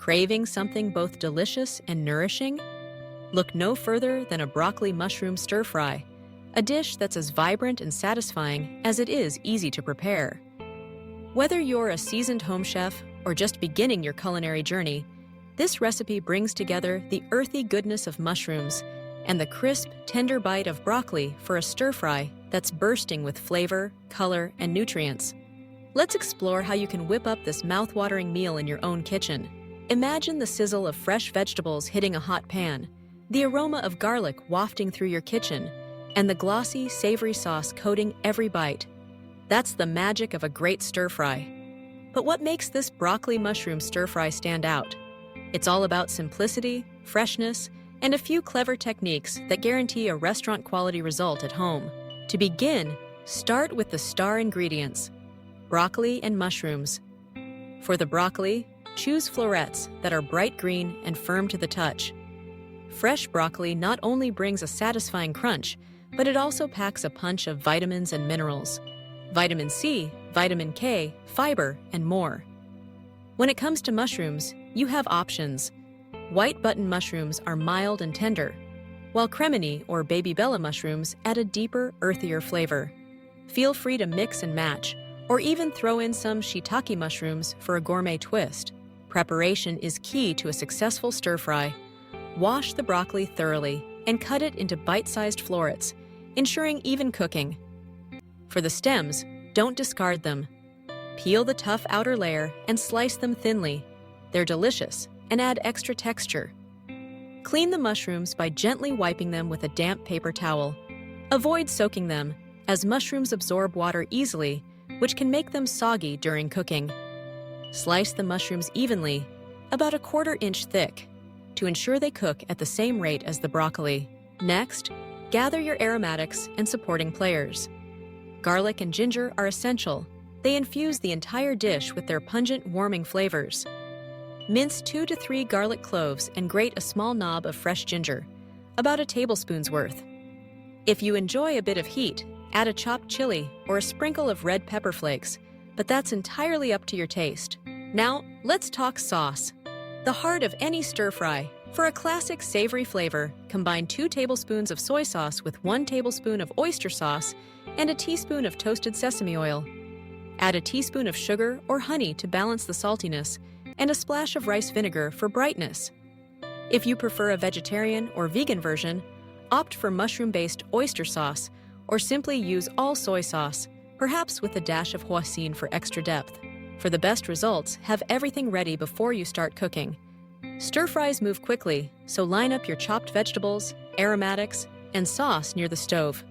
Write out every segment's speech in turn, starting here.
Craving something both delicious and nourishing? Look no further than a broccoli mushroom stir-fry, a dish that's as vibrant and satisfying as it is easy to prepare. Whether you're a seasoned home chef or just beginning your culinary journey, this recipe brings together the earthy goodness of mushrooms and the crisp, tender bite of broccoli for a stir-fry that's bursting with flavor, color, and nutrients. Let's explore how you can whip up this mouth-watering meal in your own kitchen. Imagine the sizzle of fresh vegetables hitting a hot pan, the aroma of garlic wafting through your kitchen, and the glossy, savory sauce coating every bite. That's the magic of a great stir-fry. But what makes this broccoli mushroom stir-fry stand out? It's all about simplicity, freshness, and a few clever techniques that guarantee a restaurant-quality result at home. To begin, start with the star ingredients: broccoli and mushrooms. For the broccoli, choose florets that are bright green and firm to the touch. Fresh broccoli not only brings a satisfying crunch, but it also packs a punch of vitamins and minerals: vitamin C, vitamin K, fiber, and more. When it comes to mushrooms, you have options. White button mushrooms are mild and tender, while cremini or baby bella mushrooms add a deeper, earthier flavor. Feel free to mix and match, or even throw in some shiitake mushrooms for a gourmet twist. Preparation is key to a successful stir-fry. Wash the broccoli thoroughly and cut it into bite-sized florets, ensuring even cooking. For the stems, don't discard them. Peel the tough outer layer and slice them thinly. They're delicious and add extra texture. Clean the mushrooms by gently wiping them with a damp paper towel. Avoid soaking them, as mushrooms absorb water easily, which can make them soggy during cooking. Slice the mushrooms evenly, about 1/4 inch thick, to ensure they cook at the same rate as the broccoli. Next, gather your aromatics and supporting players. Garlic and ginger are essential. They infuse the entire dish with their pungent, warming flavors. Mince 2 to 3 garlic cloves and grate a small knob of fresh ginger, about a tablespoon's worth. If you enjoy a bit of heat, add a chopped chili or a sprinkle of red pepper flakes, but that's entirely up to your taste. Now, let's talk sauce. The heart of any stir-fry. For a classic savory flavor, combine 2 tablespoons of soy sauce with 1 tablespoon of oyster sauce and a teaspoon of toasted sesame oil. Add a teaspoon of sugar or honey to balance the saltiness, and a splash of rice vinegar for brightness. If you prefer a vegetarian or vegan version, opt for mushroom-based oyster sauce, or simply use all soy sauce, perhaps with a dash of hoisin for extra depth. For the best results, have everything ready before you start cooking. Stir-fries move quickly, so line up your chopped vegetables, aromatics, and sauce near the stove.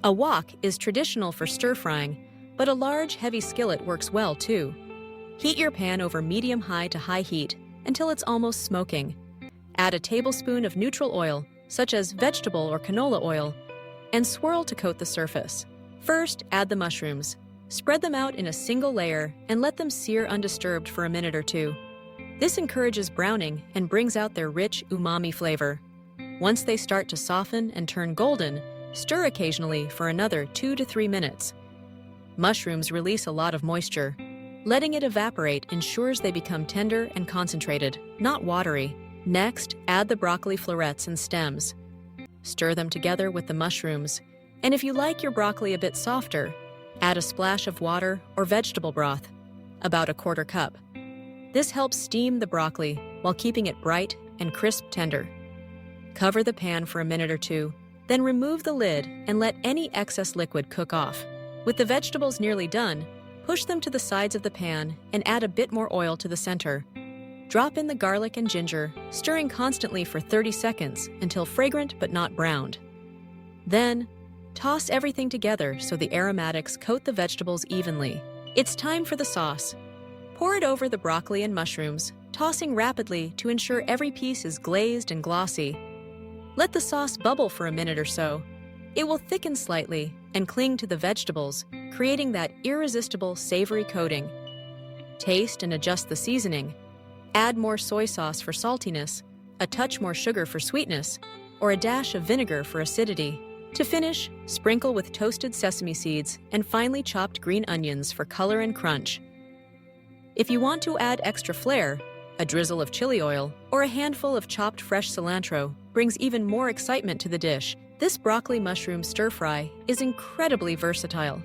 A wok is traditional for stir-frying, but a large, heavy skillet works well too. Heat your pan over medium-high to high heat until it's almost smoking. Add a tablespoon of neutral oil, such as vegetable or canola oil, and swirl to coat the surface. First, add the mushrooms. Spread them out in a single layer and let them sear undisturbed for a minute or two. This encourages browning and brings out their rich umami flavor. Once they start to soften and turn golden, stir occasionally for another 2 to 3 minutes. Mushrooms release a lot of moisture. Letting it evaporate ensures they become tender and concentrated, not watery. Next, add the broccoli florets and stems. Stir them together with the mushrooms, and if you like your broccoli a bit softer, add a splash of water or vegetable broth, about 1/4 cup. This helps steam the broccoli while keeping it bright and crisp tender. Cover the pan for a minute or two, then remove the lid and let any excess liquid cook off. With the vegetables nearly done, push them to the sides of the pan and add a bit more oil to the center. Drop in the garlic and ginger, stirring constantly for 30 seconds until fragrant but not browned. Then, toss everything together so the aromatics coat the vegetables evenly. It's time for the sauce. Pour it over the broccoli and mushrooms, tossing rapidly to ensure every piece is glazed and glossy. Let the sauce bubble for a minute or so. It will thicken slightly and cling to the vegetables, creating that irresistible savory coating. Taste and adjust the seasoning. Add more soy sauce for saltiness, a touch more sugar for sweetness, or a dash of vinegar for acidity. To finish, sprinkle with toasted sesame seeds and finely chopped green onions for color and crunch. If you want to add extra flair, A drizzle of chili oil or a handful of chopped fresh cilantro brings even more excitement to the dish. This broccoli mushroom stir-fry is incredibly versatile.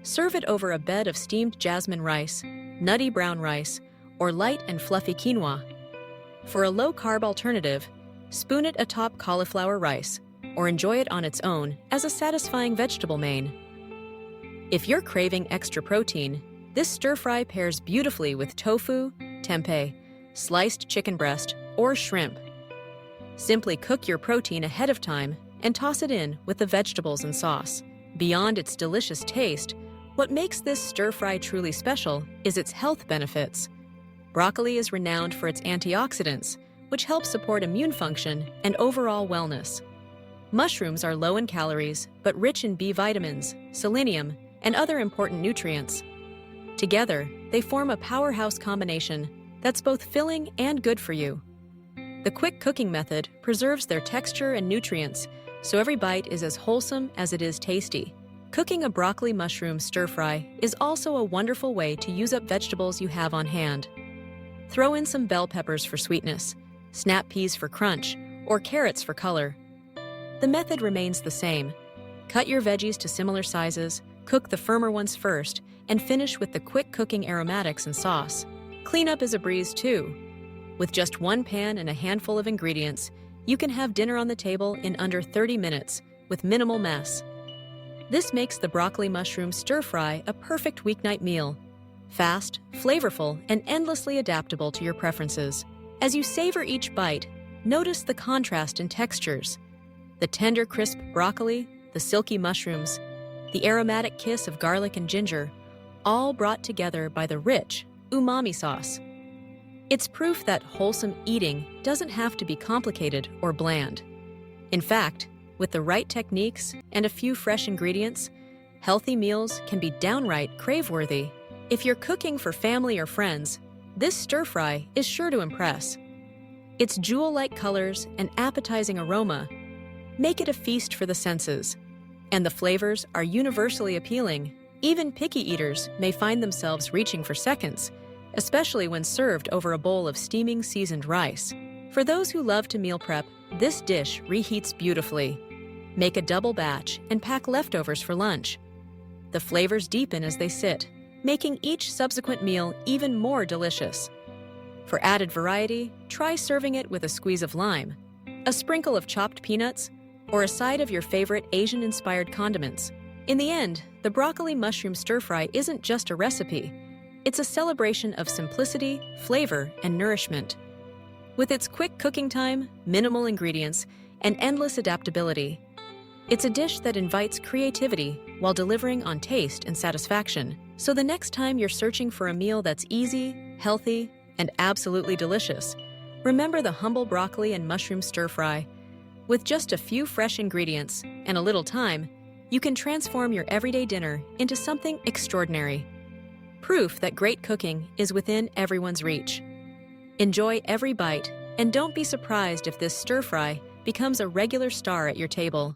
Serve it over a bed of steamed jasmine rice, nutty brown rice, or light and fluffy quinoa. For a low-carb alternative, spoon it atop cauliflower rice, or enjoy it on its own as a satisfying vegetable main. If you're craving extra protein, this stir-fry pairs beautifully with tofu, tempeh, sliced chicken breast, or shrimp. Simply cook your protein ahead of time and toss it in with the vegetables and sauce. Beyond its delicious taste, what makes this stir-fry truly special is its health benefits. Broccoli is renowned for its antioxidants, which help support immune function and overall wellness. Mushrooms are low in calories, but rich in B vitamins, selenium, and other important nutrients. Together, they form a powerhouse combination that's both filling and good for you. The quick cooking method preserves their texture and nutrients, so every bite is as wholesome as it is tasty. Cooking a broccoli mushroom stir-fry is also a wonderful way to use up vegetables you have on hand. Throw in some bell peppers for sweetness, snap peas for crunch, or carrots for color. The method remains the same. Cut your veggies to similar sizes, cook the firmer ones first, and finish with the quick cooking aromatics and sauce. Cleanup is a breeze too. With just one pan and a handful of ingredients, you can have dinner on the table in under 30 minutes with minimal mess. This makes the broccoli mushroom stir-fry a perfect weeknight meal. Fast, flavorful, and endlessly adaptable to your preferences. As you savor each bite, notice the contrast in textures. The tender, crisp broccoli, the silky mushrooms, the aromatic kiss of garlic and ginger, all brought together by the rich, umami sauce. It's proof that wholesome eating doesn't have to be complicated or bland. In fact, with the right techniques and a few fresh ingredients, healthy meals can be downright crave-worthy. If you're cooking for family or friends, this stir-fry is sure to impress. Its jewel-like colors and appetizing aroma make it a feast for the senses, and the flavors are universally appealing. Even picky eaters may find themselves reaching for seconds, especially when served over a bowl of steaming seasoned rice. For those who love to meal prep, this dish reheats beautifully. Make a double batch and pack leftovers for lunch. The flavors deepen as they sit, making each subsequent meal even more delicious. For added variety, try serving it with a squeeze of lime, a sprinkle of chopped peanuts, or a side of your favorite Asian-inspired condiments. In the end, the broccoli mushroom stir-fry isn't just a recipe. It's a celebration of simplicity, flavor, and nourishment. With its quick cooking time, minimal ingredients, and endless adaptability, it's a dish that invites creativity while delivering on taste and satisfaction. So the next time you're searching for a meal that's easy, healthy, and absolutely delicious, remember the humble broccoli and mushroom stir-fry. With just a few fresh ingredients and a little time, you can transform your everyday dinner into something extraordinary. Proof that great cooking is within everyone's reach. Enjoy every bite, and don't be surprised if this stir-fry becomes a regular star at your table.